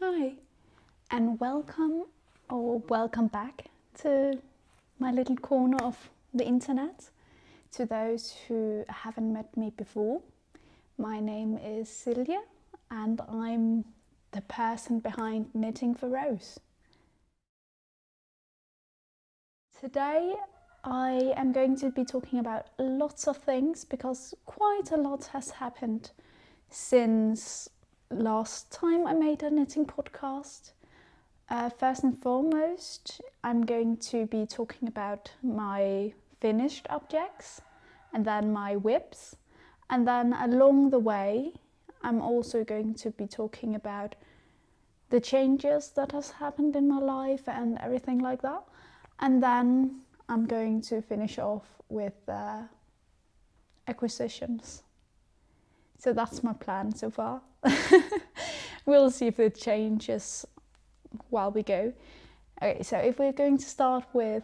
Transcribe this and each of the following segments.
Hi, and welcome back to my little corner of the internet. To those who haven't met me before, my name is Silja and I'm the person behind Knitting for Rose. Today I am going to be talking about lots of things because quite a lot has happened since last time I made a knitting podcast. First and foremost, I'm going to be talking about my finished objects and then my whips, and then along the way I'm also going to be talking about the changes that has happened in my life and everything like that, and then I'm going to finish off with acquisitions. So that's my plan so far. We'll see if it changes while we go. Okay, so if we're going to start with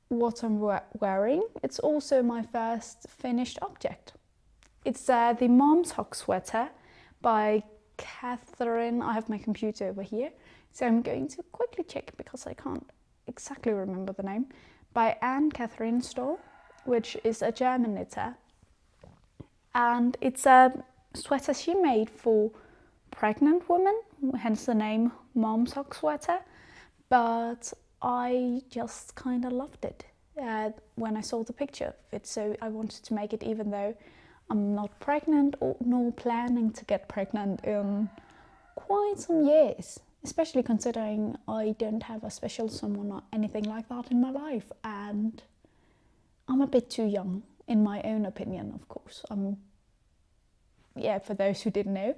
what I'm wearing, it's also my first finished object. It's the Mumshugsweater by Ann-Kathrin. I have my computer over here, so I'm going to quickly check because I can't exactly remember the name. By Ann-Kathrin Stoll, which is a German knitter. And it's a sweater she made for pregnant women, hence the name Mumshugsweater. But I just kind of loved it when I saw the picture of it, so I wanted to make it even though I'm not pregnant nor planning to get pregnant in quite some years, especially considering I don't have a special someone or anything like that in my life, and I'm a bit too young. In my own opinion, of course. For those who didn't know,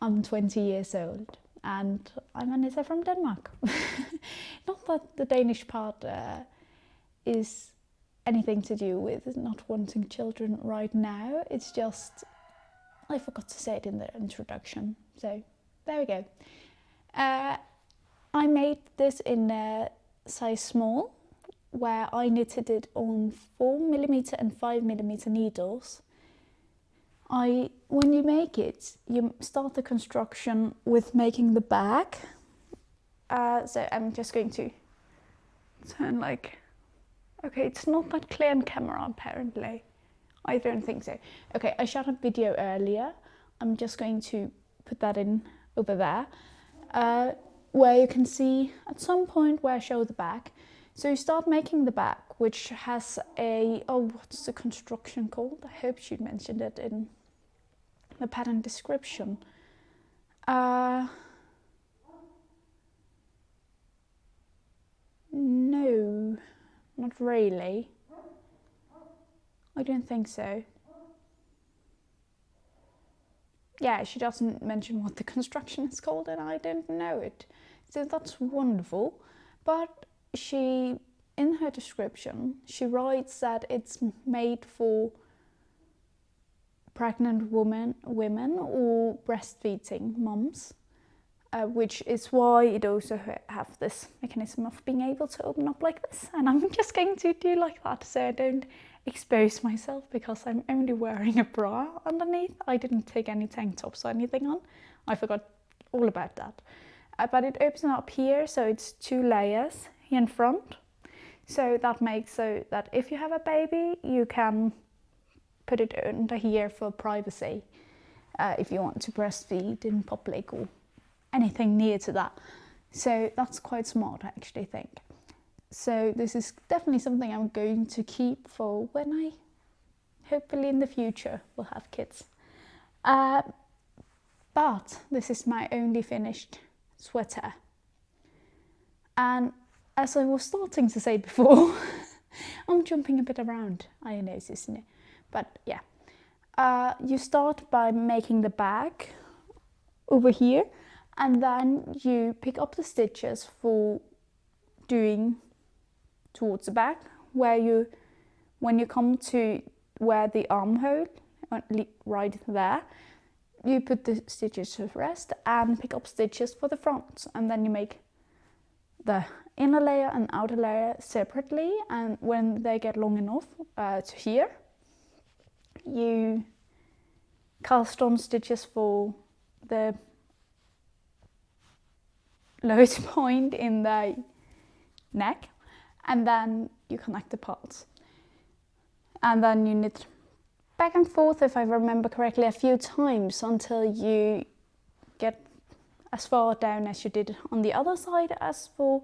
I'm 20 years old and I'm a knitter from Denmark. Not that the Danish part is anything to do with not wanting children right now. It's just, I forgot to say it in the introduction. So there we go. I made this in a size small, where I knitted it on 4mm and 5mm needles. When you make it, you start the construction with making the back. So I'm just going to turn okay, it's not that clear on camera apparently. I don't think so. Okay, I shot a video earlier. I'm just going to put that in over there, where you can see at some point where I show the back. So you start making the back, which has what's the construction called? I hope she mentioned it in the pattern description. No, not really. I don't think so. Yeah, she doesn't mention what the construction is called and I don't know it. So that's wonderful. But she, in her description, she writes that it's made for pregnant women or breastfeeding mums, which is why it also have this mechanism of being able to open up like this. And I'm just going to do like that so I don't expose myself because I'm only wearing a bra underneath. I didn't take any tank tops or anything on. I forgot all about that. But it opens up here, so it's 2 layers here in front. So that makes so that if you have a baby, you can put it under here for privacy if you want to breastfeed in public or anything near to that. So that's quite smart, I actually think. So this is definitely something I'm going to keep for when I hopefully in the future will have kids. But this is my only finished sweater. And as I was starting to say before, I'm jumping a bit around, I know, isn't it? But yeah, you start by making the back over here, and then you pick up the stitches for doing towards the back, where when you come to where the armhole, right there, you put the stitches to rest and pick up stitches for the front, and then you make the inner layer and outer layer separately, and when they get long enough to here, you cast on stitches for the lowest point in the neck, and then you connect the parts. And then you knit back and forth, if I remember correctly, a few times until you get as far down as you did on the other side as for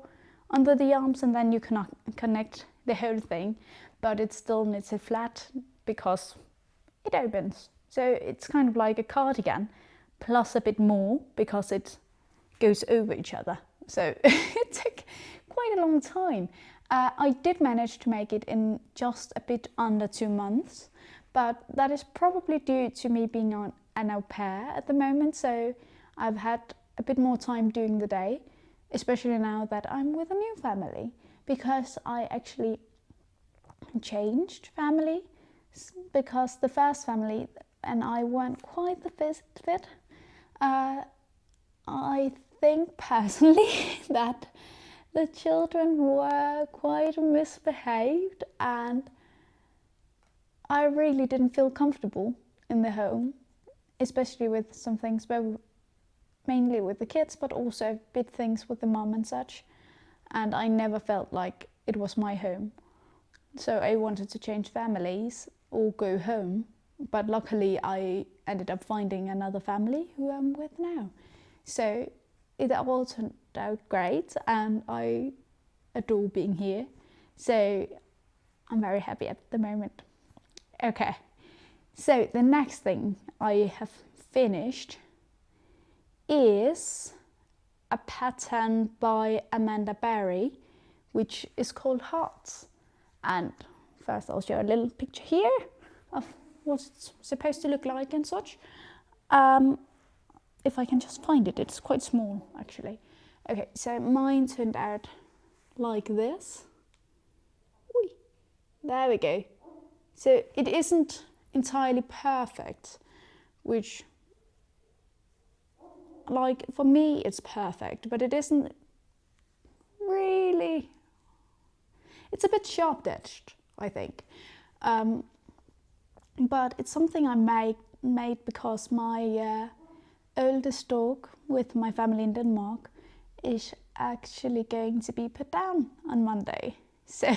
under the arms, and then you connect the whole thing, but it's still knitted flat because it opens. So it's kind of like a cardigan plus a bit more because it goes over each other. So it took quite a long time. I did manage to make it in just a bit under 2 months, but that is probably due to me being on an au pair at the moment. So I've had a bit more time during the day, especially now that I'm with a new family, because I actually changed family, because the first family and I weren't quite the best fit. I think personally that the children were quite misbehaved, and I really didn't feel comfortable in the home, especially with some things, but mainly with the kids, but also big things with the mom and such. And I never felt like it was my home. So I wanted to change families or go home. But luckily I ended up finding another family who I'm with now. So it all turned out great, and I adore being here. So I'm very happy at the moment. Okay, so the next thing I have finished is a pattern by Amanda Berry, which is called Hearts. And first I'll show a little picture here of what it's supposed to look like and such. If I can just find it, it's quite small actually. Okay, so mine turned out like this. Whee, there we go. So it isn't entirely perfect, which, like, for me it's perfect, but it isn't really, it's a bit sharp edged, I think. But it's something I made because my oldest dog with my family in Denmark is actually going to be put down on Monday. So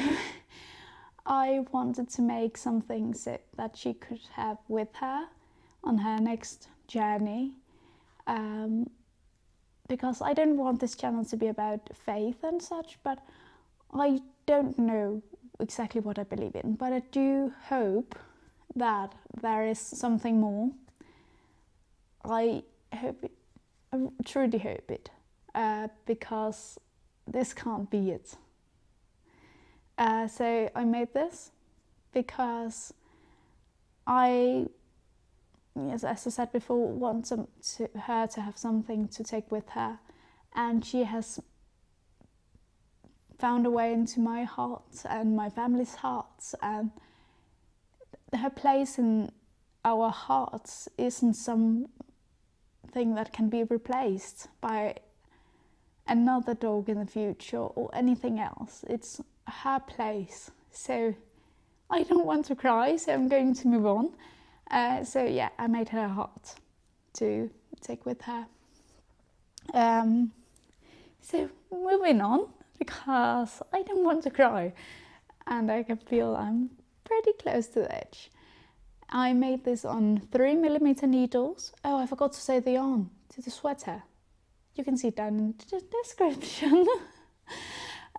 I wanted to make something so that she could have with her on her next journey. Because I don't want this channel to be about faith and such, but I don't know exactly what I believe in. But I do hope that there is something more. I hope it, I truly hope it, because this can't be it. So I made this because I, yes, as I said before, want her to have something to take with her, and she has found a way into my heart and my family's hearts, and her place in our hearts isn't something that can be replaced by another dog in the future or anything else. It's her place. So I don't want to cry, so I'm going to move on. So yeah, I made her a heart to take with her. So moving on, because I don't want to cry and I can feel I'm pretty close to the edge. I made this on 3mm needles. Oh, I forgot to say the yarn to the sweater. You can see it down in the description.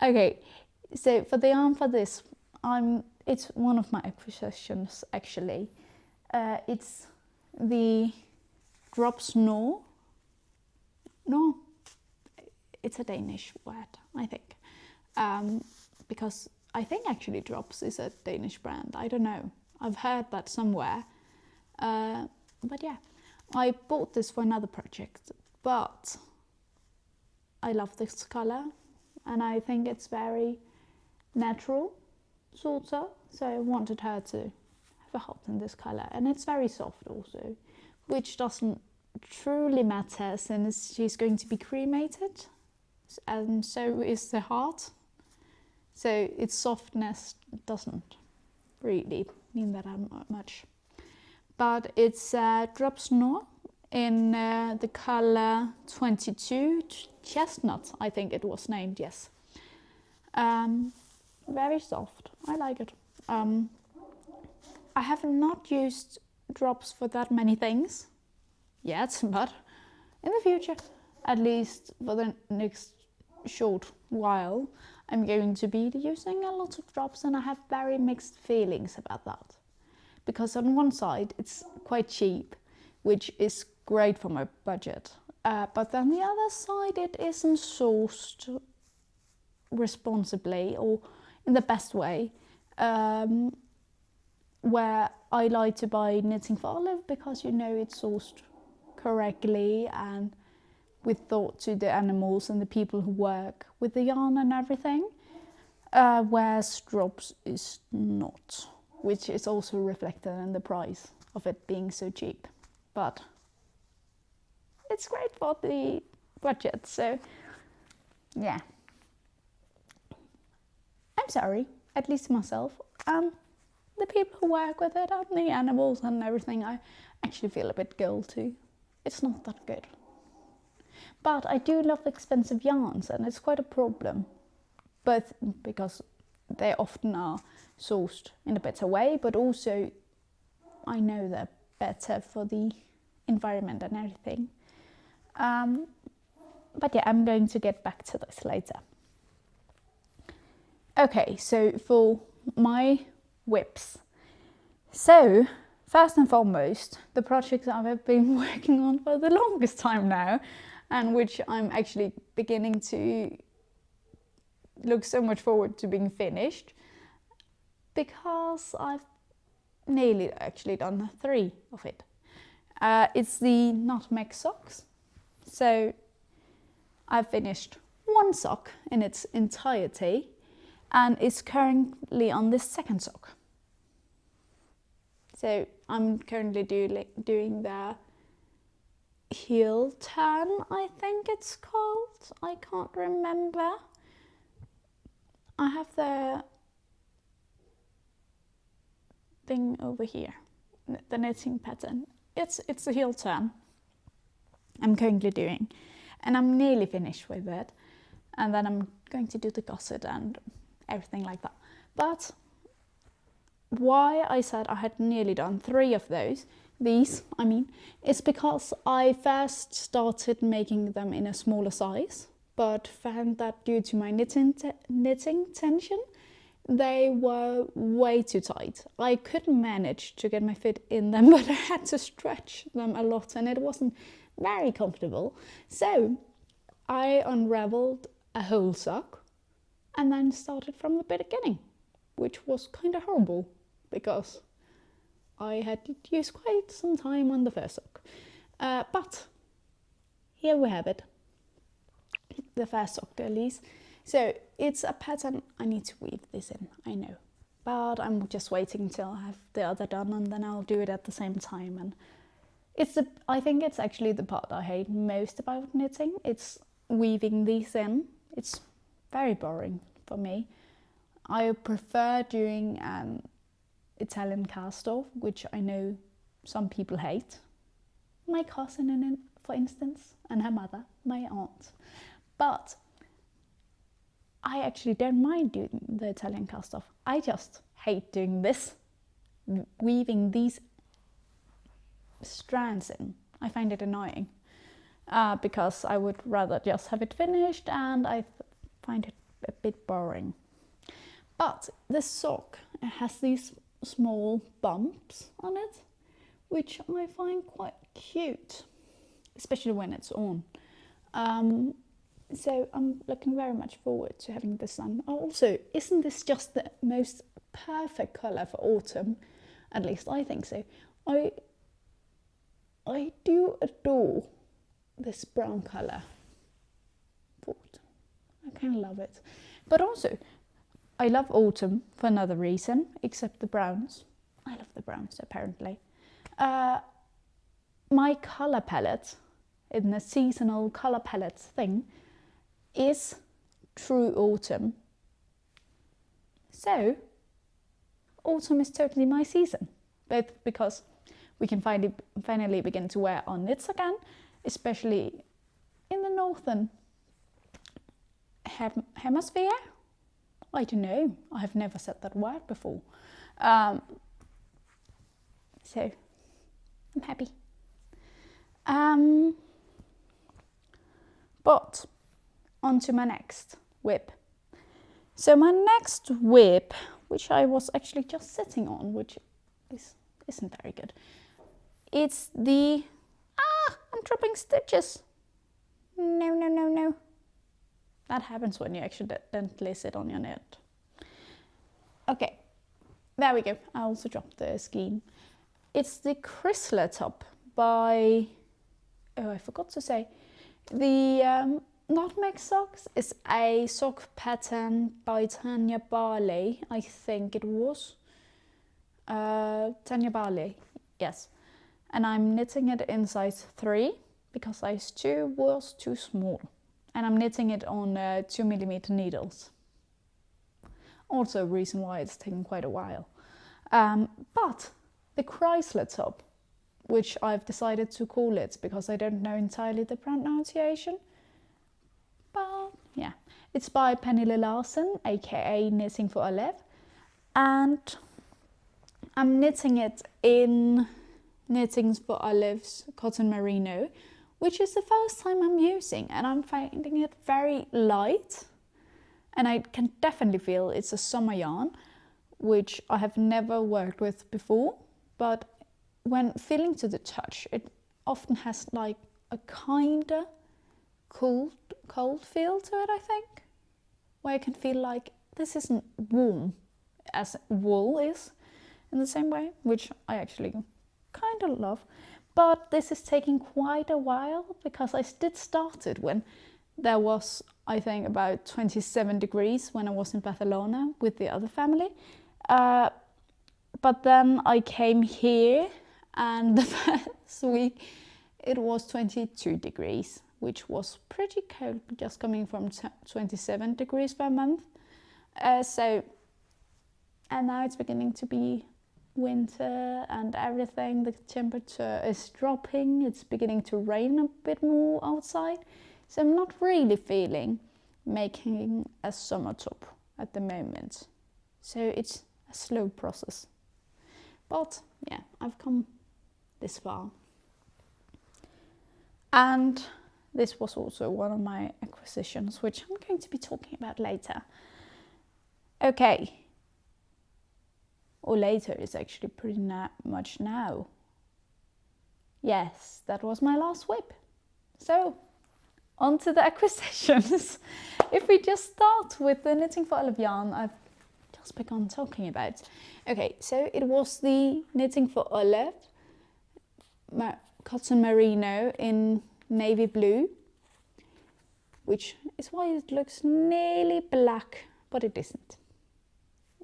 Okay, so for the yarn for this, it's one of my acquisitions actually. It's the Drops No. No, it's a Danish word, I think. Because I think actually Drops is a Danish brand. I don't know. I've heard that somewhere. But yeah, I bought this for another project, but I love this color and I think it's very natural, sort of. So I wanted her to have a heart in this color, and it's very soft also, which doesn't truly matter since she's going to be cremated, and so is the heart. So its softness doesn't really mean that much. But it's Drops No in the color 22 Chestnut, I think it was named, yes. Very soft, I like it. I have not used drops for that many things yet, but in the future, at least for the next short while, I'm going to be using a lot of drops, and I have very mixed feelings about that. Because on one side, it's quite cheap, which is great for my budget. But on the other side, it isn't sourced responsibly or in the best way. Where I like to buy knitting for Olive because, you know, it's sourced correctly and with thought to the animals and the people who work with the yarn and everything. Whereas drops is not, which is also reflected in the price of it being so cheap. But it's great for the budget, so yeah. I'm sorry, at least myself, and the people who work with it and the animals and everything. I actually feel a bit guilty. It's not that good. But I do love expensive yarns, and it's quite a problem. Both because they often are sourced in a better way, but also I know they're better for the environment and everything. But yeah, I'm going to get back to this later. Okay, so for my whips. So first and foremost, the projects I've been working on for the longest time now, and which I'm actually beginning to look so much forward to being finished, because I've nearly actually done 3 of it. It's the Nutmeg socks. So I've finished 1 sock in its entirety, and it's currently on the 2nd sock. So I'm currently doing the heel turn, I think it's called. I can't remember. I have the thing over here, the knitting pattern. It's a heel turn I'm currently doing, and I'm nearly finished with it. And then I'm going to do the gusset and everything like that. But why I said I had nearly done 3 of these, is because I first started making them in a smaller size, but found that due to my knitting tension, they were way too tight. I couldn't manage to get my foot in them, but I had to stretch them a lot, and it wasn't very comfortable. So I unraveled a whole sock and then started from the beginning, which was kind of horrible because I had to use quite some time on the first sock. But here we have it, the first sock at least. So it's a pattern I need to weave this in, I know. But I'm just waiting until I have the other done, and then I'll do it at the same time. And I think it's actually the part I hate most about knitting. It's weaving these in. It's very boring for me. I prefer doing an Italian cast off, which I know some people hate. My cousin, for instance, and her mother, my aunt. But I actually don't mind doing the Italian cast off. I just hate doing this, weaving these strands in. I find it annoying because I would rather just have it finished, and I find it a bit boring. But this sock has these small bumps on it, which I find quite cute, especially when it's on. So I'm looking very much forward to having this done. Also, isn't this just the most perfect colour for autumn? At least I think so. I do adore this brown colour for autumn. I kind of love it. But also, I love autumn for another reason, except the browns. I love the browns, apparently. My colour palette, in the seasonal colour palette thing, is true autumn. So autumn is totally my season, both because we can finally begin to wear our knits again, especially in the northern hemisphere. I don't know, I have never said that word before. So I'm happy. But on to my next whip. So my next whip, which I was actually just sitting on, which isn't very good. It's the, I'm dropping stitches. No. That happens when you accidentally sit on your knit. Okay, there we go. I also dropped the skein. It's the Chrysler top by, I forgot to say, the Nutmeg socks is a sock pattern by Tania Barley, I think it was. Tania Barley, yes. And I'm knitting it in size 3 because size 2 was too small. And I'm knitting it on 2mm needles. Also a reason why it's taken quite a while. But the Chrysler top, which I've decided to call it because I don't know entirely the pronunciation. But yeah, it's by Pernille Larsen, aka Knitting for Olive. And I'm knitting it in Knitting for Olive's Cotton Merino, which is the first time I'm using, and I'm finding it very light. And I can definitely feel it's a summer yarn, which I have never worked with before. But when feeling to the touch, it often has like a kinda cold feel to it, I think. Where I can feel like this isn't warm as wool is in the same way, which I actually kind of love. But this is taking quite a while because I did start it when there was, I think, about 27 degrees when I was in Barcelona with the other family. But then I came here and the first week it was 22 degrees, which was pretty cold, just coming from 27 degrees per month. And now it's beginning to be winter and everything. The temperature is dropping. It's beginning to rain a bit more outside. So I'm not really feeling making a summer top at the moment. So it's a slow process. But yeah, I've come this far. And this was also one of my acquisitions, which I'm going to be talking about later. Okay. Or later is actually pretty much now. Yes, that was my last whip. So, on to the acquisitions. If we just start with the Knitting for Olive yarn I've just begun talking about. Okay, so it was the Knitting for Olive Cotton Merino in navy blue, which is why it looks nearly black, but it isn't.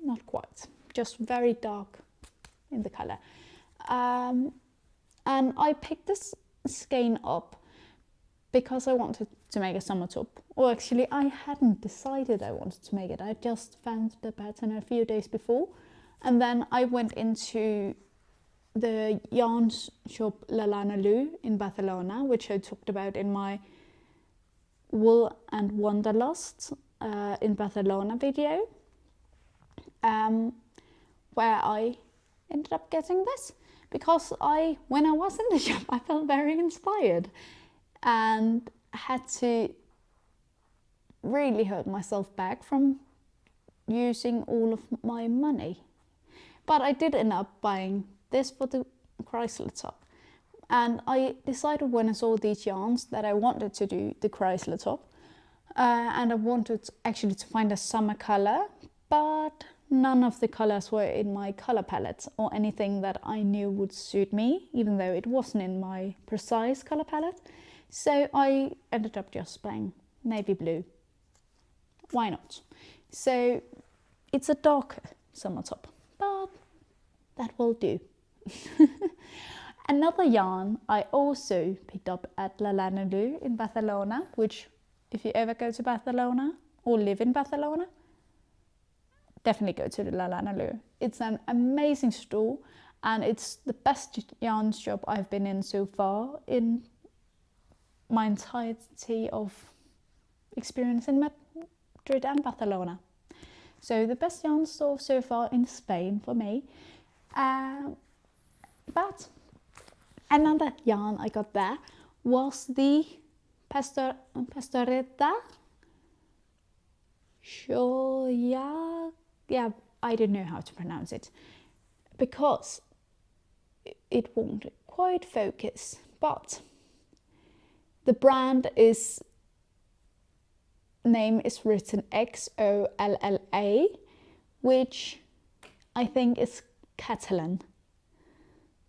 Not quite. Just very dark in the color. And I picked this skein up because I wanted to make a summer top. Or actually, I hadn't decided I wanted to make it. I just found the pattern a few days before. And then I went into the yarn shop Lalanalú in Barcelona, which I talked about in my Wool and Wanderlust in Barcelona video. Where I ended up getting this because when I was in the shop, I felt very inspired and had to really hold myself back from using all of my money. But I did end up buying this for the Chrysler top. And I decided when I saw these yarns that I wanted to do the Chrysler top. And I wanted actually to find a summer color, but none of the colors were in my color palette or anything that I knew would suit me, even though it wasn't in my precise color palette. So I ended up just buying navy blue. Why not? So it's a darker summer top, but that will do. Another yarn I also picked up at Lalanalú in Barcelona, which if you ever go to Barcelona or live in Barcelona, definitely go to the Lalanalú. It's an amazing store and it's the best yarn shop I've been in so far in my entirety of experience in Madrid and Barcelona. So the best yarn store so far in Spain for me. But another yarn I got there was the Pastoreta. Xolla, yeah, I don't know how to pronounce it because it won't quite focus, but the brand name is written Xolla, which I think is Catalan.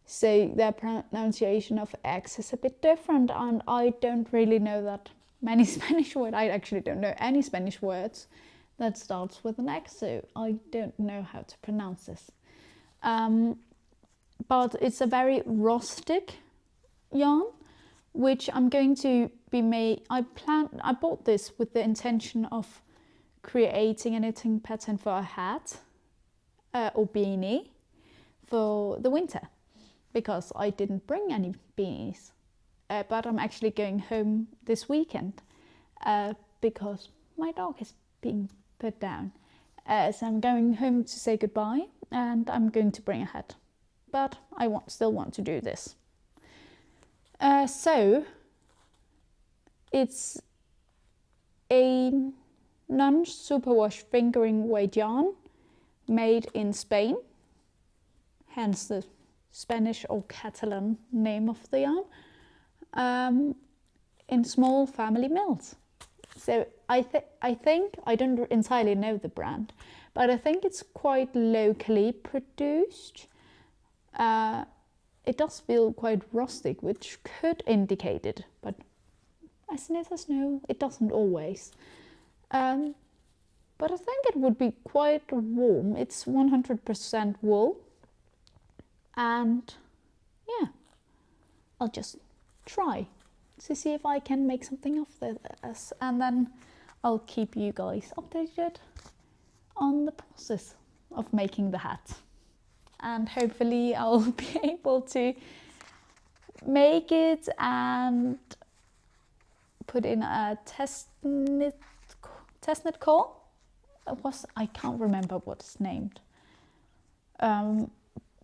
So the pronunciation of X is a bit different, and I don't really know that many Spanish words. I actually don't know any Spanish words that starts with an X, so I don't know how to pronounce this. But it's a very rustic yarn, which I'm going to be made. I bought this with the intention of creating a knitting pattern for a hat or beanie for the winter, because I didn't bring any beanies. But I'm actually going home this weekend because my dog is being put down. So I'm going home to say goodbye, and I'm going to bring a hat. But I still want to do this. So it's a non-superwash fingering weight yarn made in Spain, hence the Spanish or Catalan name of the yarn, in small family mills. So I think, I don't entirely know the brand, but I think it's quite locally produced. It does feel quite rustic, which could indicate it, but as knitters know, it doesn't always. But I think it would be quite warm. It's 100% wool. And yeah, I'll just try to see if I can make something of this, and then I'll keep you guys updated on the process of making the hat. And hopefully I'll be able to make it and put in a test knit core. I can't remember what it's named.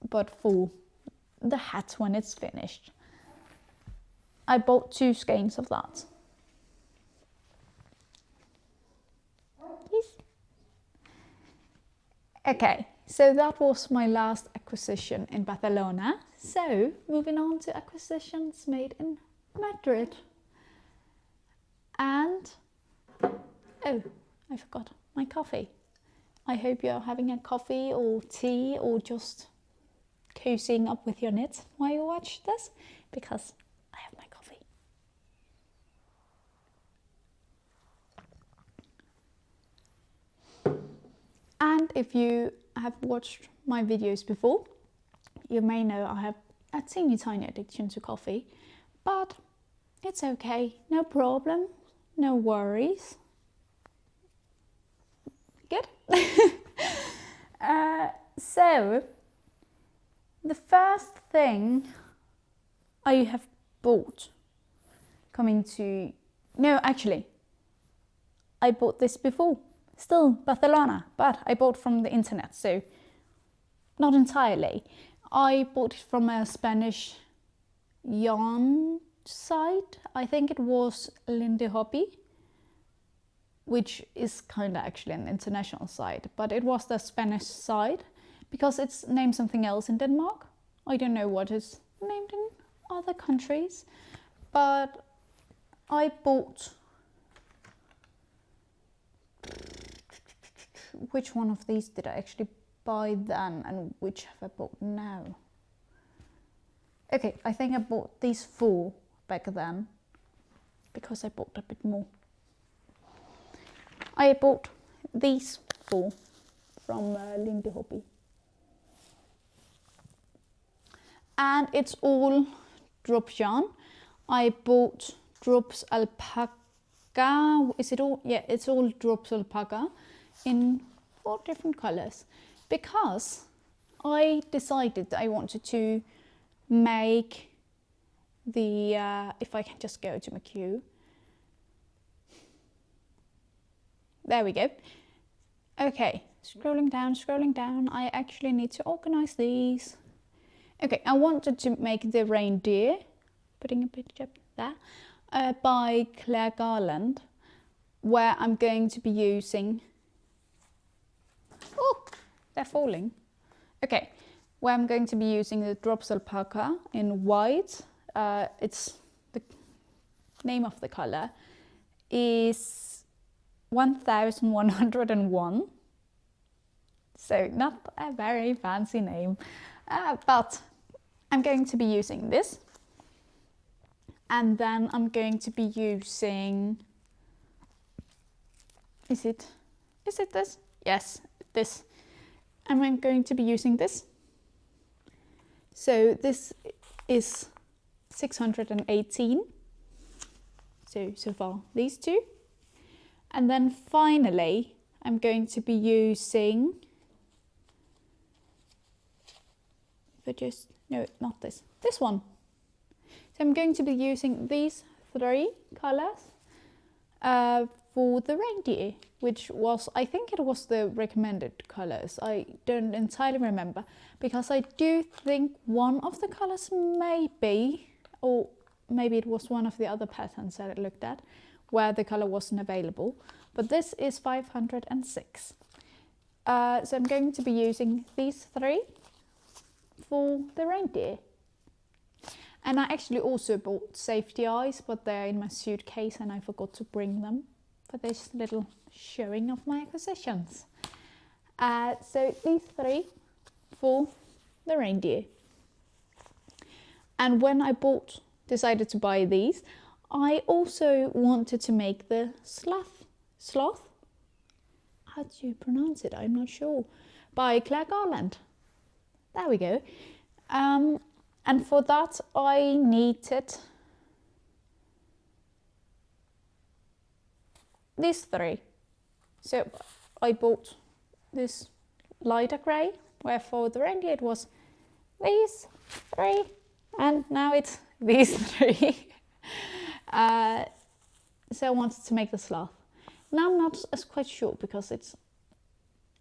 But for the hat when it's finished. I bought 2 skeins of that. Yes. Okay, so that was my last acquisition in Barcelona. So moving on to acquisitions made in Madrid. And, oh, I forgot my coffee. I hope you're having a coffee or tea or just cozying up with your knits while you watch this, because I have my coffee. And if you have watched my videos before, you may know I have a teeny tiny addiction to coffee, but it's okay, no problem, no worries. Good. So the first thing I have bought actually, I bought this before, still Barcelona, but I bought from the internet, so not entirely. I bought it from a Spanish yarn site. I think it was LindeHobby, which is kind of actually an international site, but it was the Spanish side because it's named something else in Denmark. I don't know what is named in other countries, but I bought, which one of these did I actually buy then and which have I bought now? Okay, I think I bought these 4 back then because I bought a bit more. I bought these 4 from LindeHobby. And it's all drop yarn. I bought drops alpaca. Is it all? Yeah, it's all drops alpaca in 4 different colors, because I decided that I wanted to make the, if I can just go to my queue. There we go. Okay, scrolling down. I actually need to organize these. Okay, I wanted to make the Reindeer, putting a picture there, by Claire Garland, where I'm going to be using, oh, they're falling. Okay, where I'm going to be using the Drops Alpaca in white. It's the name of the color is 1101. So not a very fancy name, but I'm going to be using this. And then I'm going to be using, is it this? Yes, this. And I'm going to be using this. So this is 618. So far, these two. And then finally, I'm going to be using, no, not this, this one. So I'm going to be using these 3 colors for the Reindeer, which was, I think it was the recommended colors. I don't entirely remember, because I do think one of the colors may be, or maybe it was one of the other patterns that I looked at, where the color wasn't available. But this is 506. So I'm going to be using these 3 for the Reindeer. And I actually also bought safety eyes, but they're in my suitcase and I forgot to bring them for this little showing of my acquisitions. So these 3 for the Reindeer. And when I decided to buy these, I also wanted to make the sloth, how do you pronounce it? I'm not sure, by Claire Garland. There we go. And for that I needed these 3. So I bought this lighter grey, where for the Reindeer it was these 3, and now it's these 3. So I wanted to make the sloth. Now I'm not as quite sure, because it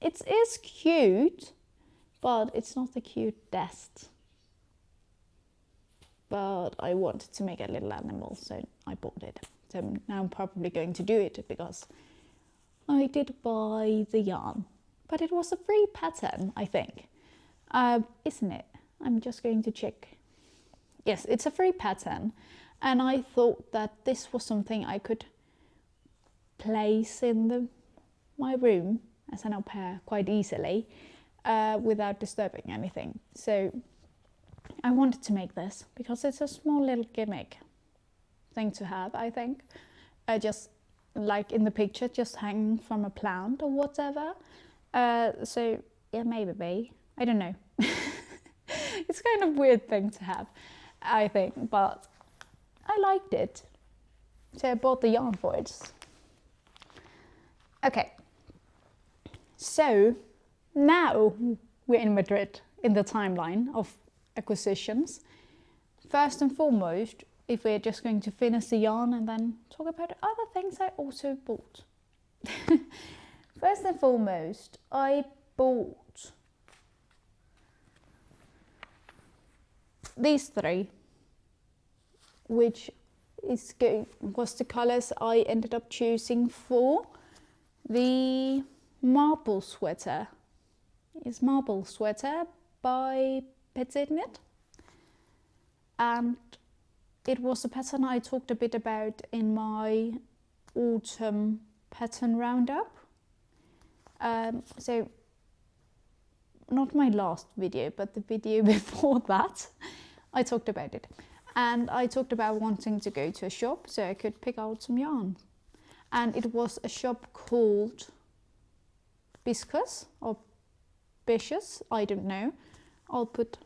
is cute, but it's not the cutest. But I wanted to make a little animal, so I bought it. So now I'm probably going to do it, because I did buy the yarn. But it was a free pattern, I think. Isn't it? I'm just going to check. Yes, it's a free pattern. And I thought that this was something I could place in my room as an au pair quite easily, without disturbing anything. So I wanted to make this because it's a small little gimmick thing to have, I think. Just like in the picture, just hanging from a plant or whatever. So yeah, maybe, I don't know. It's kind of weird thing to have, I think, but I liked it. So I bought the yarn for it. Okay, so now we're in Madrid in the timeline of acquisitions. First and foremost, if we're just going to finish the yarn and then talk about other things I also bought. First and foremost, I bought these 3, which was the colors I ended up choosing for the marble sweater. It's marble sweater by Petit Knit, and it was a pattern I talked a bit about in my autumn pattern roundup. So not my last video, but the video before that, I talked about it. And I talked about wanting to go to a shop so I could pick out some yarn. And it was a shop called Biscus or Bishus, I don't know. I'll put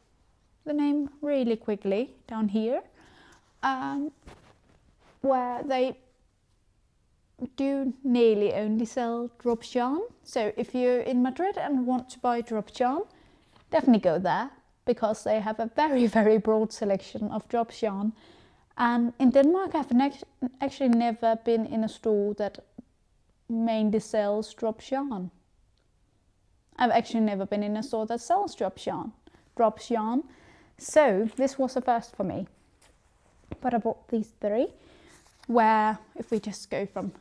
the name really quickly down here, where they do nearly only sell drop yarn. So if you're in Madrid and want to buy drop yarn, definitely go there, because they have a very, very broad selection of drops yarn. And in Denmark, I've actually never been in a store that mainly sells drops yarn. I've actually never been in a store that sells drops yarn. So this was a first for me. But I bought these 3, where if we just go from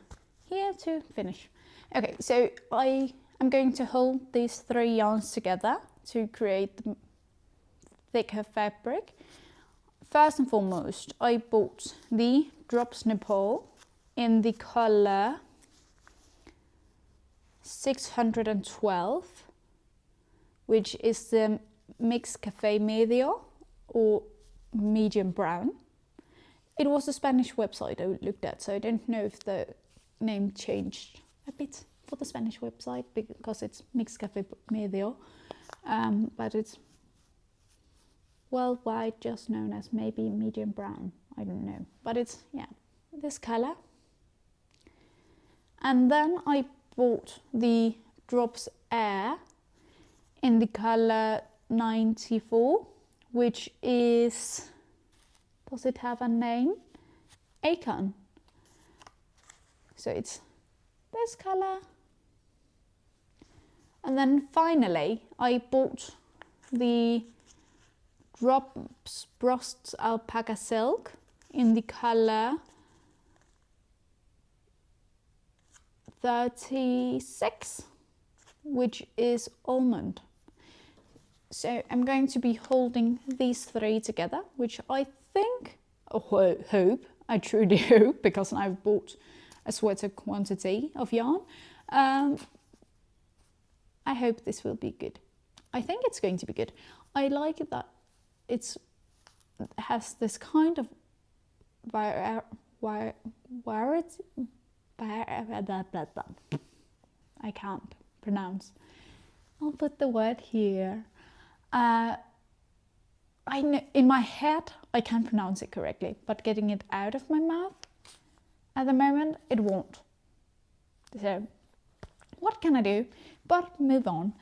here to finish. Okay, so I am going to hold these 3 yarns together to create the thicker fabric. First and foremost, I bought the drops nipple in the color 612, which is the Mixed Cafe Medio or medium brown. It was a Spanish website I looked at, so I don't know if the name changed a bit for the Spanish website, because it's Mixed Cafe Medio, but it's worldwide just known as maybe medium brown, I don't know, but it's, yeah, this color. And then I bought the Drops Air in the color 94, which is, does it have a name? Acorn. So it's this color. And then finally I bought the Drops Brust Alpaca Silk in the color 36, which is almond. So I'm going to be holding these 3 together, which I think, hope, I truly hope, because I've bought a sweater quantity of yarn. I hope this will be good. I think it's going to be good. I like it that it has this kind of variety. I can't pronounce. I'll put the word here. I know in my head I can pronounce it correctly, but getting it out of my mouth at the moment it won't. So what can I do but move on?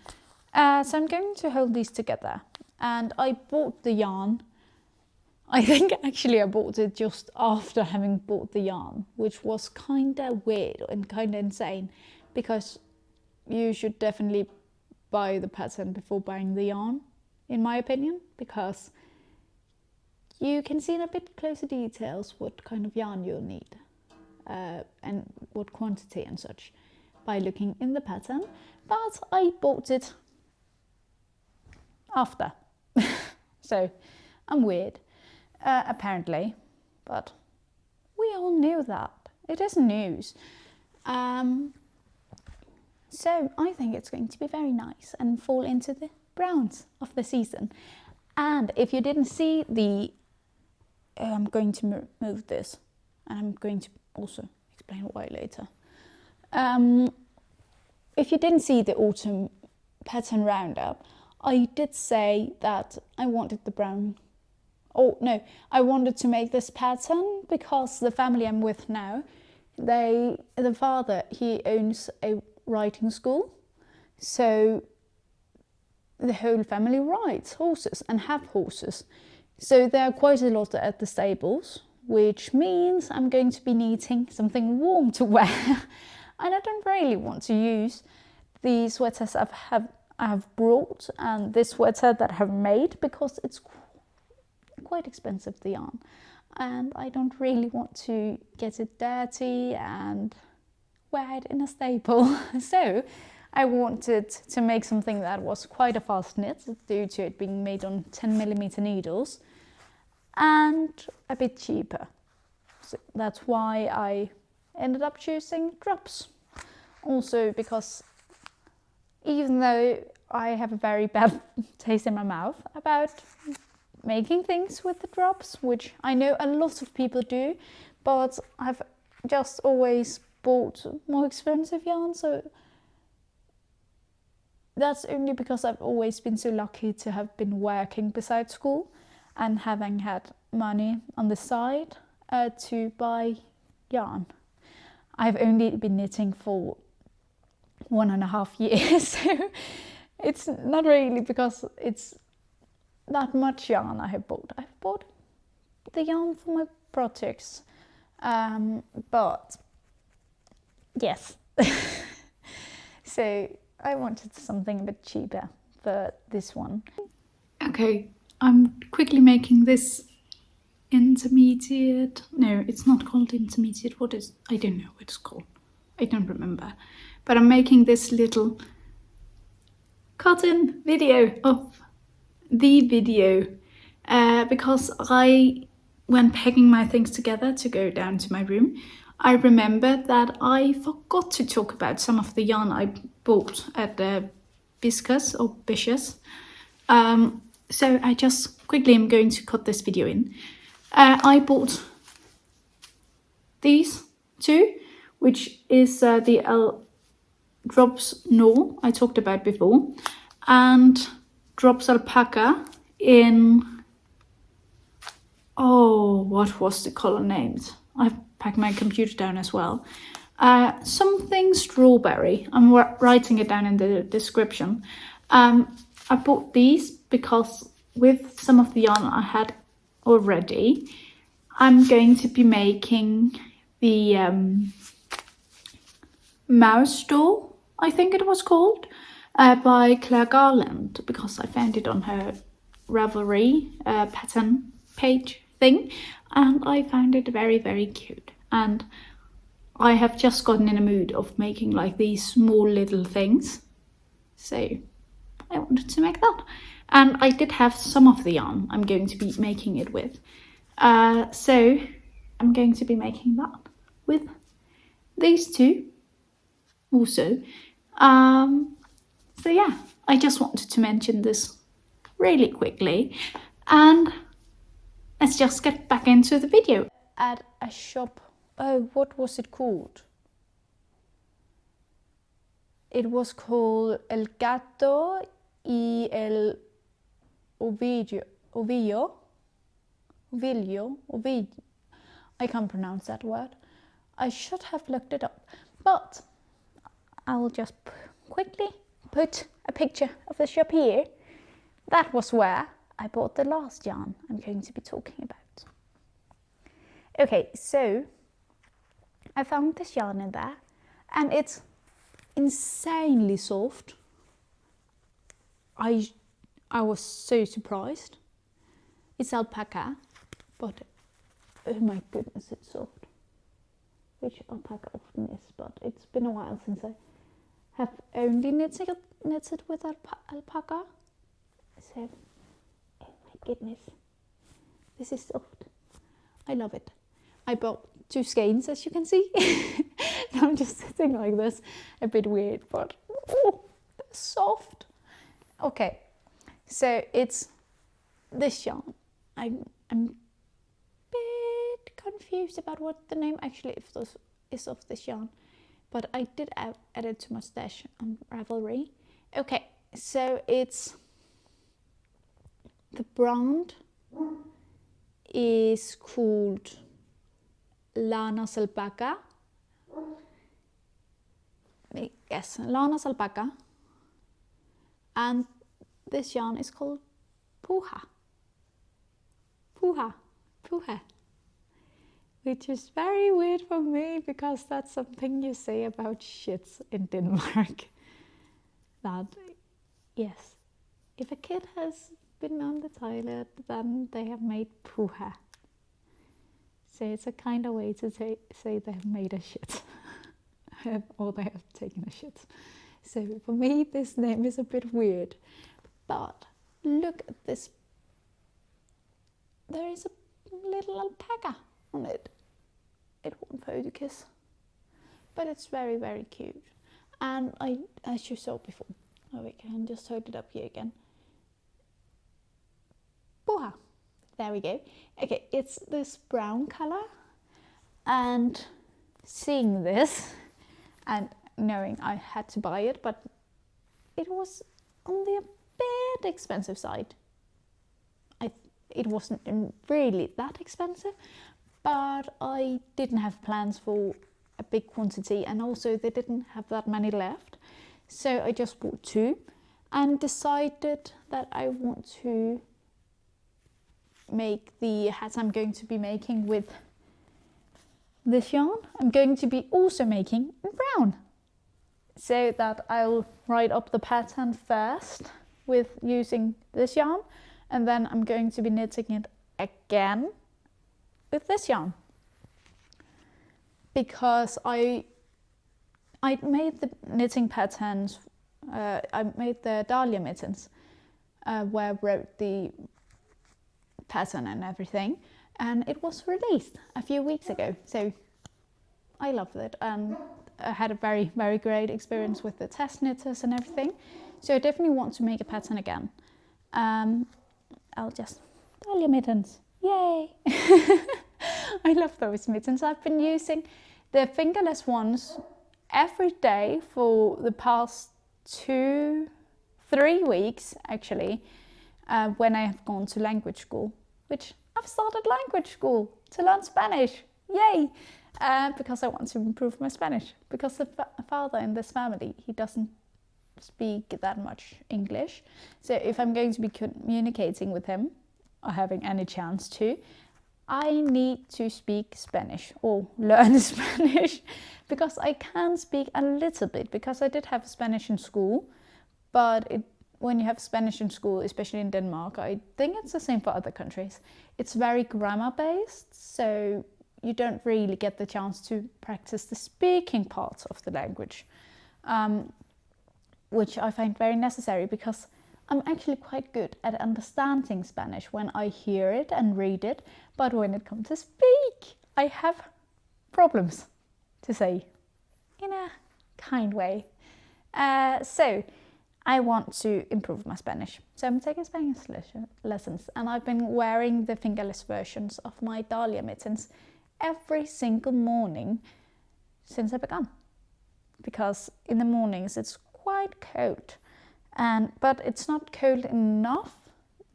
So I'm going to hold these together, and I bought the yarn. I think actually I bought it just after having bought the yarn, which was kind of weird and kind of insane, because you should definitely buy the pattern before buying the yarn, in my opinion, because you can see in a bit closer details what kind of yarn you'll need and what quantity and such by looking in the pattern. But I bought it after, so I'm weird. Apparently, but we all knew that. It isn't news. So I think it's going to be very nice and fall into the browns of the season. And if you didn't see the, I'm going to move this, and I'm going to also explain why later. If you didn't see the autumn pattern roundup, I did say that I wanted the brown. Oh no, I wanted to make this pattern because the family I'm with now, the father, he owns a riding school. So the whole family rides horses and have horses. So there are quite a lot at the stables, which means I'm going to be needing something warm to wear. And I don't really want to use the sweaters I have brought and this sweater that I have made, because it's quite expensive, the yarn, and I don't really want to get it dirty and wear it in a stable. So I wanted to make something that was quite a fast knit, due to it being made on 10mm needles and a bit cheaper. So that's why I ended up choosing drops. Also because even though I have a very bad taste in my mouth about making things with the drops, which I know a lot of people do, but I've just always bought more expensive yarn, so that's only because I've always been so lucky to have been working beside school and having had money on the side to buy yarn. I've only been knitting for 1.5 years, so It's not really because it's that much yarn I have bought. I've bought the yarn for my projects, but yes. So I wanted something a bit cheaper for this one. Okay, I'm quickly making this intermediate. No, it's not called intermediate. What is? I don't know what it's called. I don't remember. But I'm making this little cotton video of the video because when packing my things together to go down to my room, I remembered that I forgot to talk about some of the yarn I bought at Biscus or Bishus. So I just quickly am going to cut this video in. I bought these two, which is the Drops No I talked about before, and Drops Alpaca in, oh, what was the color named? I've packed my computer down as well. Something strawberry. I'm writing it down in the description. I bought these because with some of the yarn I had already, I'm going to be making the Mouse Stoll, I think it was called, by Claire Garland, because I found it on her Ravelry pattern page thing, and I found it very, very cute. And I have just gotten in a mood of making like these small little things, so I wanted to make that. And I did have some of the yarn I'm going to be making it with, so I'm going to be making that with these two also. So yeah, I just wanted to mention this really quickly, and let's just get back into the video. At a shop, oh, what was it called? It was called El Gato y el Ovillo. I can't pronounce that word. I should have looked it up, but I'll just quickly put a picture of the shop here. That was where I bought the last yarn I'm going to be talking about. Okay, so I found this yarn in there, and it's insanely soft. I was so surprised. It's alpaca, but oh my goodness, it's soft. Which alpaca often is, but it's been a while since I have only knitted with alpaca. So, oh my goodness, this is soft. I love it. I bought 2 skeins, as you can see. I'm just sitting like this, a bit weird, but oh, they're soft. Okay, so it's this yarn. I'm a bit confused about what the name actually is of this yarn, but I did add it to my stash on Ravelry. Okay, so it's the brand is called Lanasalpaca. Yes, Lanasalpaca. And this yarn is called Puha. Which is very weird for me, because that's something you say about shits in Denmark. That, yes, if a kid has been on the toilet, then they have made Puha. So it's a kind of way to say they have made a shit. Or they have taken a shit. So for me, this name is a bit weird. But look at this. There is a little alpaca on it. It won't focus. But it's very, very cute. And as you saw before, we can just hold it up here again. Puha. There we go. Okay, it's this brown color. And seeing this and knowing I had to buy it, but it was on the bit expensive side. It wasn't really that expensive, but I didn't have plans for a big quantity, and also they didn't have that many left, so I just bought 2. and decided that I want to make the hats I'm going to be making with this yarn. I'm going to be also making in brown, so that I'll write up the pattern first with using this yarn, and then I'm going to be knitting it again with this yarn, because I made the knitting patterns, I made the Dahlia mittens where I wrote the pattern and everything, and it was released a few weeks ago, so I loved it, and I had a very, very great experience with the test knitters and everything, so I definitely want to make a pattern again. I'll just, Dahlia mittens, yay! I love those mittens. I've been using the fingerless ones every day for the past 2-3 weeks actually, when I have gone to language school, which I've started language school to learn Spanish, yay! Because I want to improve my Spanish, because the father in this family, he doesn't speak that much English, so if I'm going to be communicating with him or having any chance to, I need to speak Spanish or learn Spanish, because I can speak a little bit, because I did have Spanish in school, but when you have Spanish in school, especially in Denmark, I think it's the same for other countries, it's very grammar based, so you don't really get the chance to practice the speaking part of the language, which I find very necessary, because I'm actually quite good at understanding Spanish when I hear it and read it, but when it comes to speak, I have problems, to say, in a kind way. So I want to improve my Spanish. So I'm taking Spanish lessons, and I've been wearing the fingerless versions of my Dahlia mittens every single morning since I began, because in the mornings it's quite cold, but it's not cold enough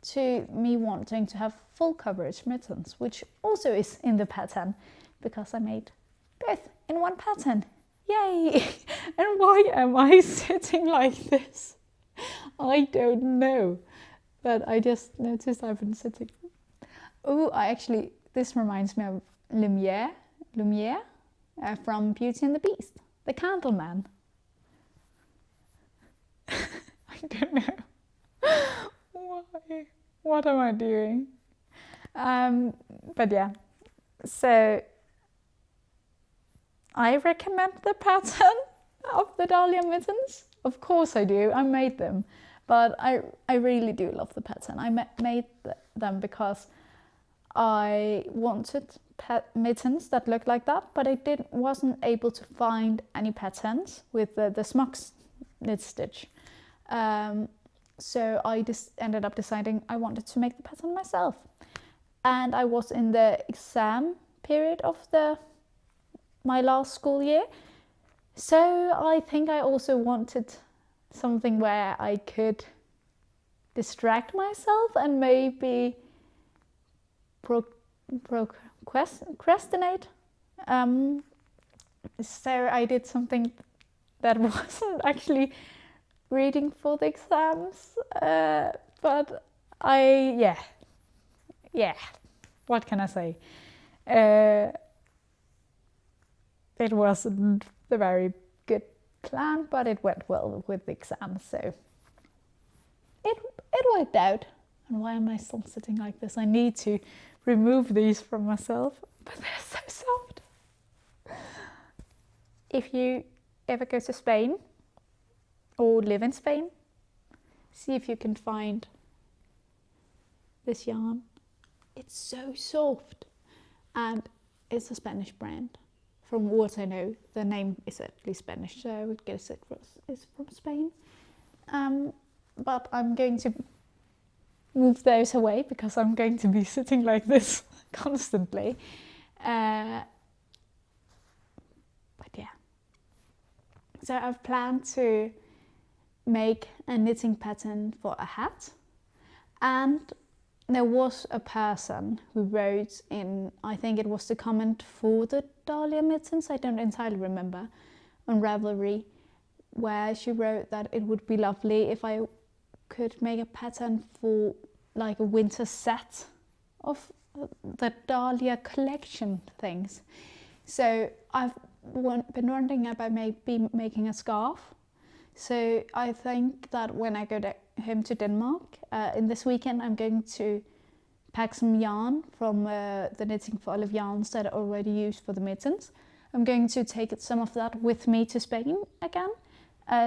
to me wanting to have full coverage mittens, which also is in the pattern, because I made both in one pattern, yay! And why am I sitting like this? I don't know, but I just noticed I've been sitting. Oh, this reminds me of Lumiere from Beauty and the Beast, the candle man. I don't know. Why? What am I doing? But yeah, so I recommend the pattern of the Dahlia mittens. Of course I do, I made them, but I really do love the pattern. I made them because I wanted mittens that looked like that, but I wasn't able to find any patterns with the smocks knit stitch. So I just ended up deciding I wanted to make the pattern myself. And I was in the exam period of my last school year. So I think I also wanted something where I could distract myself and maybe procrastinate. So I did something that wasn't actually reading for the exams, but yeah, what can I say? It wasn't a very good plan, but it went well with the exam, so it worked out. And why am I still sitting like this? I need to remove these from myself, but they're so soft. If you ever go to Spain or live in Spain, see if you can find this yarn. It's so soft, and it's a Spanish brand. From what I know, the name is at least Spanish, so I would guess it's from Spain. But I'm going to move those away because I'm going to be sitting like this constantly. But yeah. So I've planned to make a knitting pattern for a hat, and there was a person who wrote in, I think it was the comment for the Dahlia mittens, I don't entirely remember, on Ravelry, where she wrote that it would be lovely if I could make a pattern for like a winter set of the Dahlia collection things. So I've been wondering about maybe making a scarf. So I think that when I go home to Denmark in this weekend, I'm going to pack some yarn from the knitting file of yarns that I already used for the mittens. I'm going to take some of that with me to Spain again,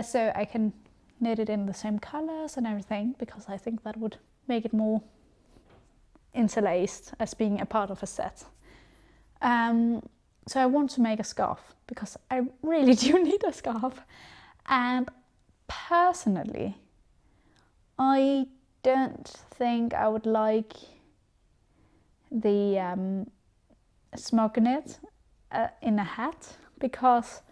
so I can knit it in the same colors and everything, because I think that would make it more interlaced as being a part of a set. So I want to make a scarf because I really do need a scarf. And personally, I don't think I would like the smog knit in a hat, because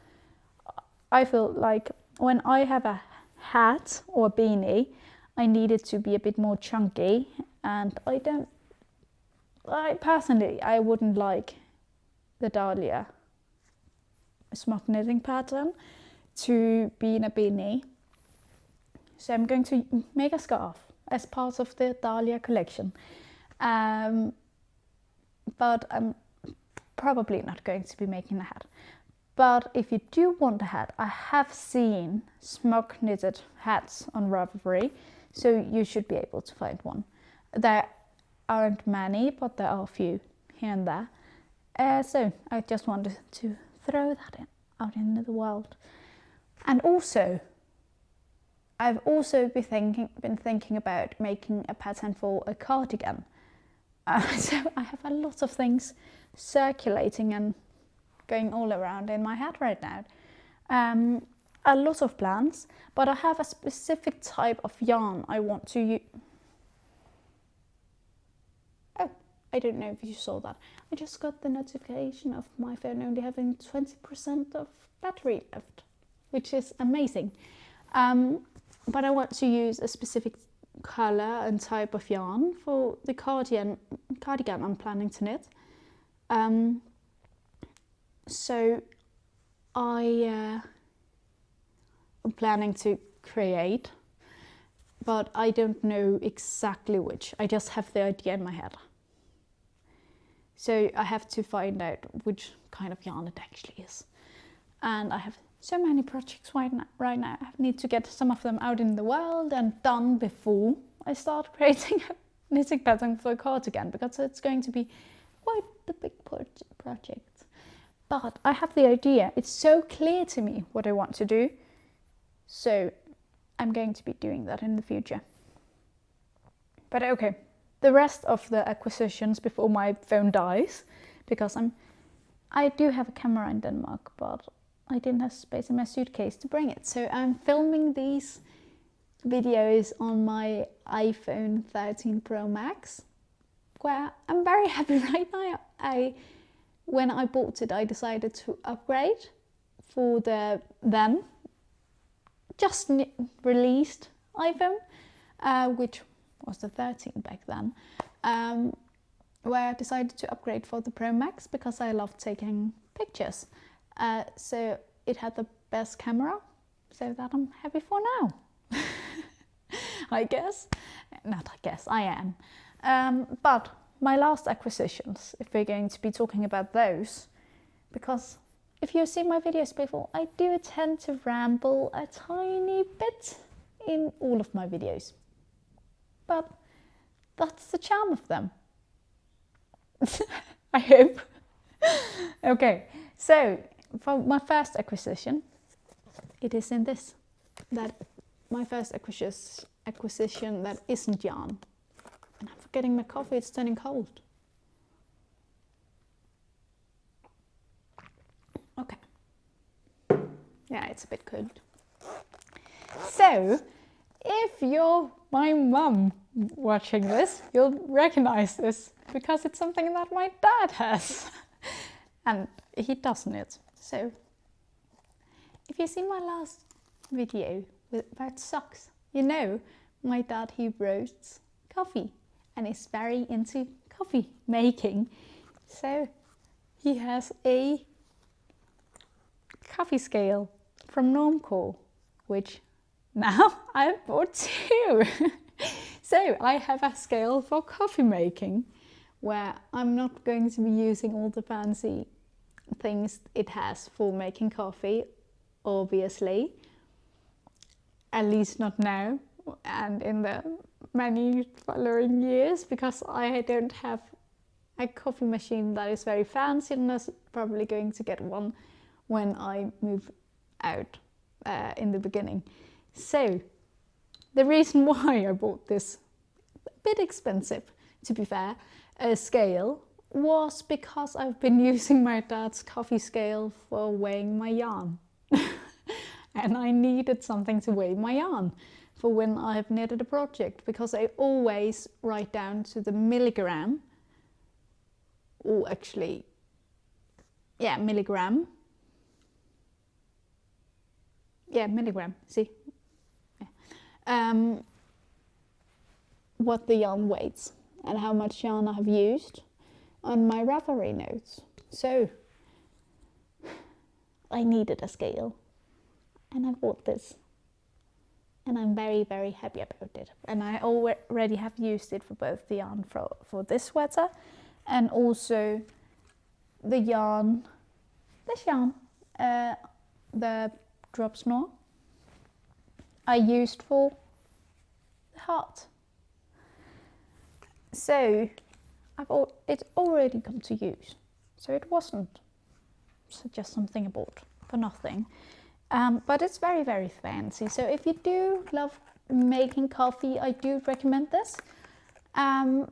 I feel like when I have a hat or a beanie, I need it to be a bit more chunky, and I personally wouldn't like the Dahlia smog knitting pattern to be in a beanie. So I'm going to make a scarf as part of the Dahlia collection, but I'm probably not going to be making a hat. But if you do want a hat, I have seen smog knitted hats on Ravelry, so you should be able to find one. There aren't many, but there are a few here and there. So I just wanted to throw that out into the world. And also, I've also been thinking about making a pattern for a cardigan. So I have a lot of things circulating and going all around in my head right now. A lot of plans, but I have a specific type of yarn I want to use. Oh, I don't know if you saw that. I just got the notification of my phone only having 20% of battery left, which is amazing. But I want to use a specific color and type of yarn for the cardigan I'm planning to knit. So I'm planning to create, but I don't know exactly which. I just have the idea in my head. So I have to find out which kind of yarn it actually is. And I have so many projects right now. I need to get some of them out in the world and done before I start creating a knitting pattern for a cardigan, because it's going to be quite the big project. But I have the idea. It's so clear to me what I want to do. So I'm going to be doing that in the future. But okay, the rest of the acquisitions before my phone dies, because I do have a camera in Denmark, but I didn't have space in my suitcase to bring it. So I'm filming these videos on my iPhone 13 Pro Max, where I'm very happy right now. When I bought it, I decided to upgrade for the then just released iPhone, which was the 13 back then, where I decided to upgrade for the Pro Max because I love taking pictures. So it had the best camera, so that I'm happy for now. I guess. Not I guess, I am. But my last acquisitions, if we're going to be talking about those, because if you've seen my videos before, I do tend to ramble a tiny bit in all of my videos. But that's the charm of them. I hope. Okay, so for my first acquisition, it is in this. That my first acquisition that isn't yarn. And I'm forgetting my coffee, it's turning cold. Okay. Yeah, it's a bit cold. So, if you're my mum watching this, you'll recognize this because it's something that my dad has. And he doesn't it. So, if you've seen my last video about socks, you know my dad, he roasts coffee and is very into coffee making. So he has a coffee scale from Normcore, which now I've bought 2. So I have a scale for coffee making, where I'm not going to be using all the fancy things it has for making coffee, obviously. At least not now, and in the many following years, because I don't have a coffee machine that is very fancy, and I'm probably going to get one when I move out in the beginning. So the reason why I bought this a bit expensive, to be fair, scale was because I've been using my dad's coffee scale for weighing my yarn. And I needed something to weigh my yarn for when I've knitted a project, because I always write down to the milligram, or actually, yeah, milligram. Yeah, milligram, see? Yeah. What the yarn weighs and how much yarn I have used on my Ravelry notes. So I needed a scale, and I bought this, and I'm very, very happy about it. And I already have used it for both the yarn for this sweater, and also the yarn, this yarn, the drop snore I used for the heart. So it's already come to use, so it wasn't just something I bought for nothing. But it's very, very fancy. So if you do love making coffee, I do recommend this. And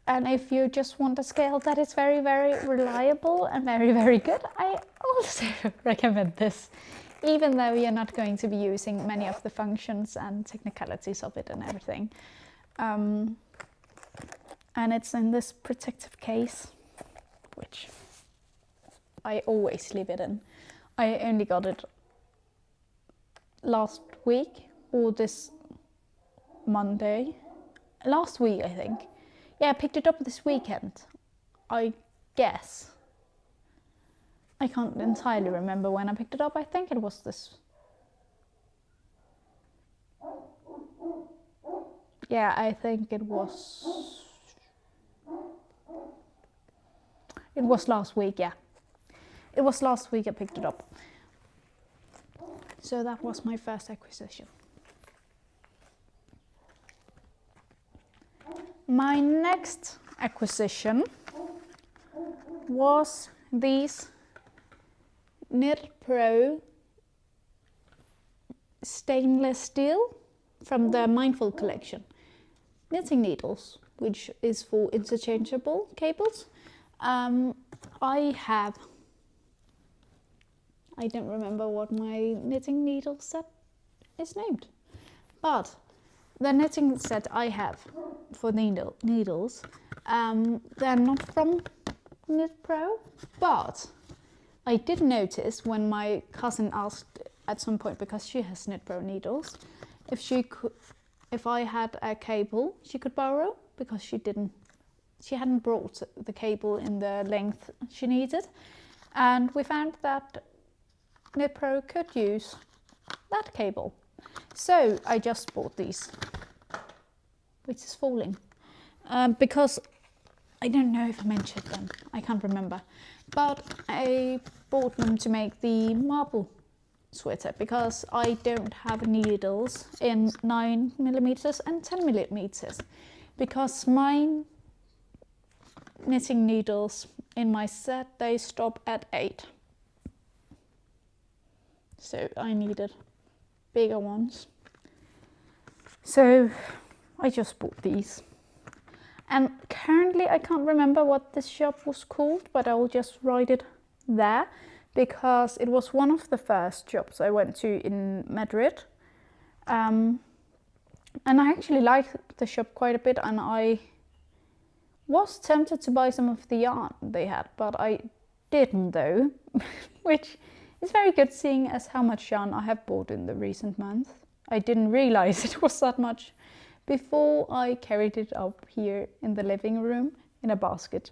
if you just want a scale that is very, very reliable and very, very good, I also recommend this, even though you're not going to be using many of the functions and technicalities of it and everything. And it's in this protective case, which I always leave it in. I only got it last week, or this Monday. Last week, I think. Yeah, I picked it up this weekend, I guess. I can't entirely remember when I picked it up. I think it was this. Yeah, I think it was. It was last week, yeah. It was last week I picked it up. So that was my first acquisition. My next acquisition was these Knitpro stainless steel from the Mindful collection. Knitting needles, which is for interchangeable cables. I don't remember what my knitting needle set is named, but the knitting set I have for needles, they're not from Knitpro, but I did notice when my cousin asked at some point, because she has Knitpro needles, if I had a cable she could borrow, because she hadn't brought the cable in the length she needed, and we found that Knitpro could use that cable. So I just bought these, which is falling, because I don't know if I mentioned them, I can't remember, but I bought them to make the marble sweater, because I don't have needles in 9mm and 10mm, because my knitting needles in my set, they stop at 8. So I needed bigger ones. So I just bought these. And currently I can't remember what this shop was called, but I'll just write it there, because it was one of the first shops I went to in Madrid. And I actually liked the shop quite a bit, and I was tempted to buy some of the yarn they had, but I didn't though, which is very good seeing as how much yarn I have bought in the recent months. I didn't realize it was that much before I carried it up here in the living room in a basket,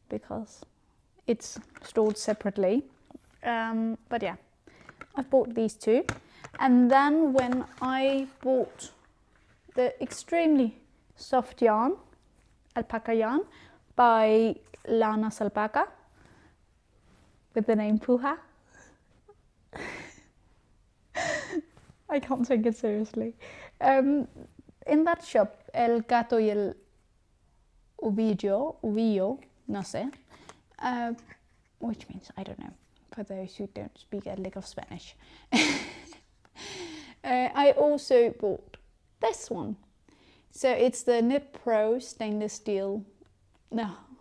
because it's stored separately. But yeah, I've bought these two. And then when I bought the extremely soft yarn, alpaca yarn, by Lanasalpaca, with the name Puha. I can't take it seriously. In that shop, El Gato y el Ovillo, no sé, which means, I don't know, for those who don't speak a lick of Spanish. I also bought this one. So it's the Knitpro stainless steel,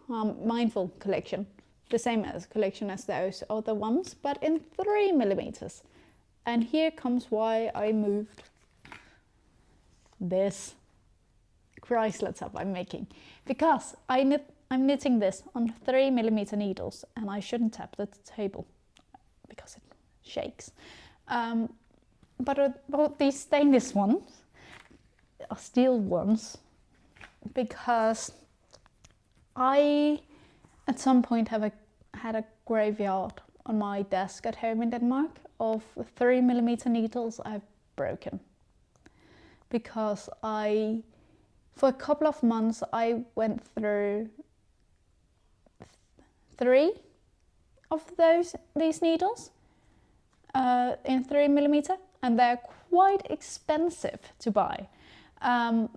mindful collection. The same as collection as those other ones, but in 3mm. And here comes why I moved this Chrysler top I'm making. Because I'm knitting this on 3mm needles, and I shouldn't tap the table because it shakes. But I bought these stainless ones, or steel ones, because I at some point had a graveyard on my desk at home in Denmark of 3mm needles I've broken. Because for a couple of months, I went through 3 of these needles in 3mm, and they're quite expensive to buy. And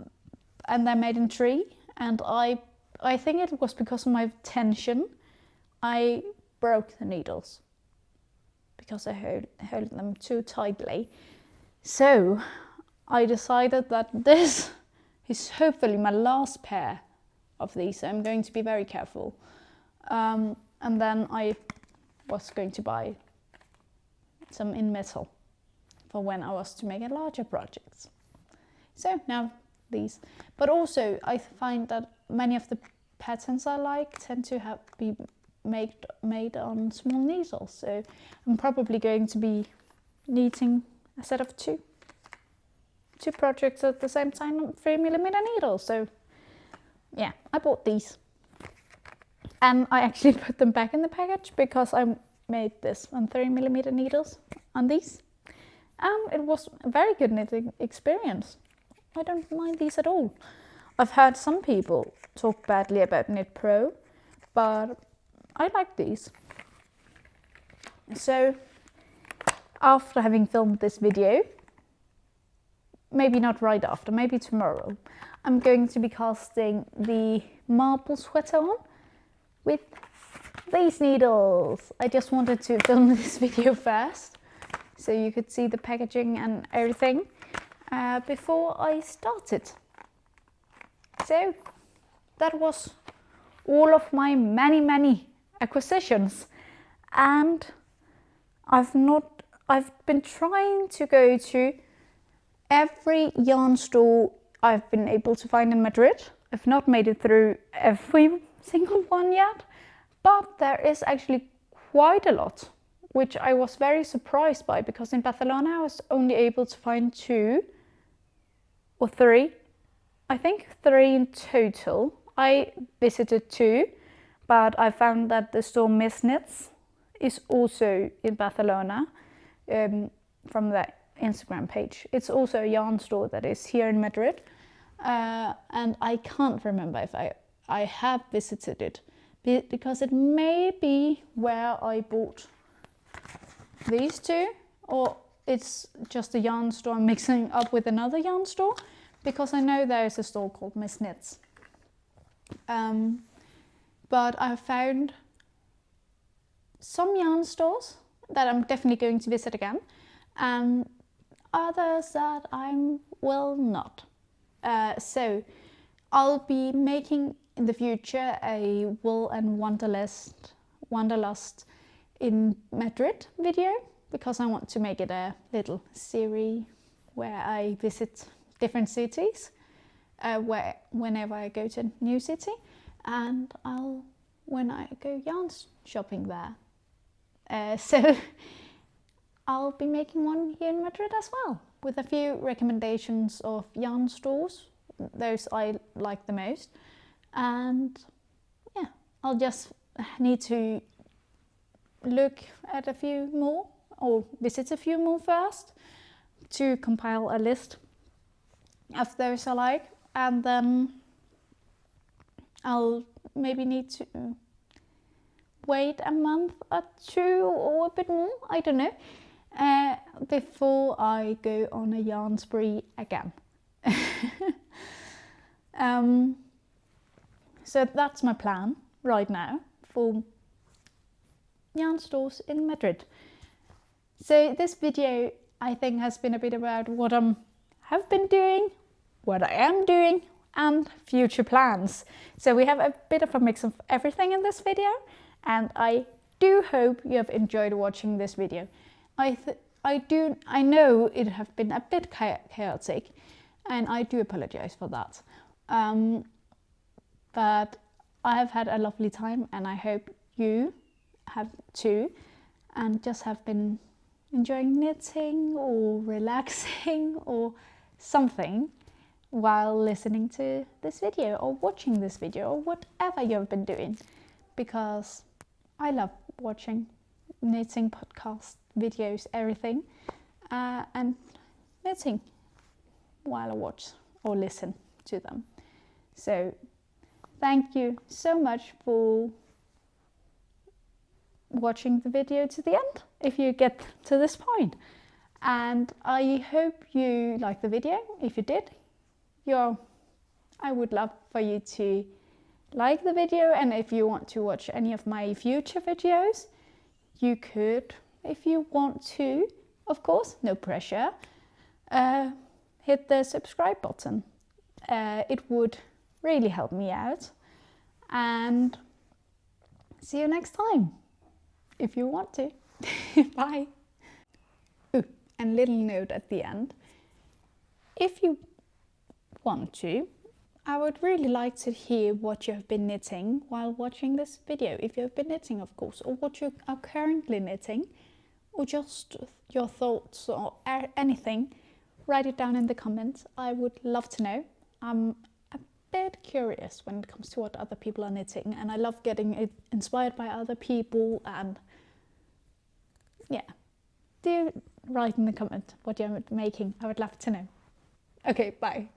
they're made in tree, and I think it was because of my tension I broke the needles because I held them too tightly. So I decided that this is hopefully my last pair of these, so I'm going to be very careful. And then I was going to buy some in metal for when I was to make a larger projects. So now these, but also I find that many of the patterns I like tend to be made on small needles. So I'm probably going to be knitting a set of two projects at the same time on 3mm needles. So yeah, I bought these, and I actually put them back in the package because I made this on 3mm needles on these, and it was a very good knitting experience. I don't mind these at all. I've heard some people talk badly about Knitpro, but I like these. So after having filmed this video, maybe not right after, maybe tomorrow, I'm going to be casting the marble sweater on with these needles. I just wanted to film this video first so you could see the packaging and everything before I started. So that was all of my many acquisitions, and I've been trying to go to every yarn store I've been able to find in Madrid. I've not made it through every single one yet, but there is actually quite a lot, which I was very surprised by, because in Barcelona I was only able to find 2 or 3. I think 3 in total. I visited 2, but I found that the store Miss Knits is also in Barcelona from the Instagram page. It's also a yarn store that is here in Madrid, and I can't remember if I have visited it, because it may be where I bought these 2, or it's just a yarn store mixing up with another yarn store, because I know there is a store called Miss Knits. But I found some yarn stores that I'm definitely going to visit again, and others that I will not. So I'll be making in the future a Wool and Wanderlust in Madrid video, because I want to make it a little series where I visit different cities whenever I go to a new city, and when I go yarn shopping there. So I'll be making one here in Madrid as well, with a few recommendations of yarn stores, those I like the most. And yeah, I'll just need to look at a few more, or visit a few more first. to compile a list of those I like, and then I'll maybe need to wait a month or two or a bit more, I don't know, before I go on a yarn spree again. So that's my plan right now for yarn stores in Madrid. So this video, I think, has been a bit about what I have been doing, what I am doing, and future plans. So we have a bit of a mix of everything in this video, and I do hope you have enjoyed watching this video. I know it have been a bit chaotic, and I do apologize for that. But I have had a lovely time, and I hope you have too, and just have been enjoying knitting or relaxing or something while listening to this video or watching this video or whatever you've been doing, because I love watching knitting podcasts, videos, everything, and knitting while I watch or listen to them. So thank you so much for watching the video to the end, if you get to this point. And I hope you liked the video. If you did, I would love for you to like the video, and if you want to watch any of my future videos, you could, if you want to, of course, no pressure, hit the subscribe button. It would really help me out, and see you next time if you want to. Bye. Ooh, and little note at the end, if you want to, I would really like to hear what you have been knitting while watching this video. If you have been knitting, of course, or what you are currently knitting, or just your thoughts or anything, write it down in the comments. I would love to know. I'm a bit curious when it comes to what other people are knitting, and I love getting inspired by other people. And yeah, do write in the comment what you're making. I would love to know. Okay, bye.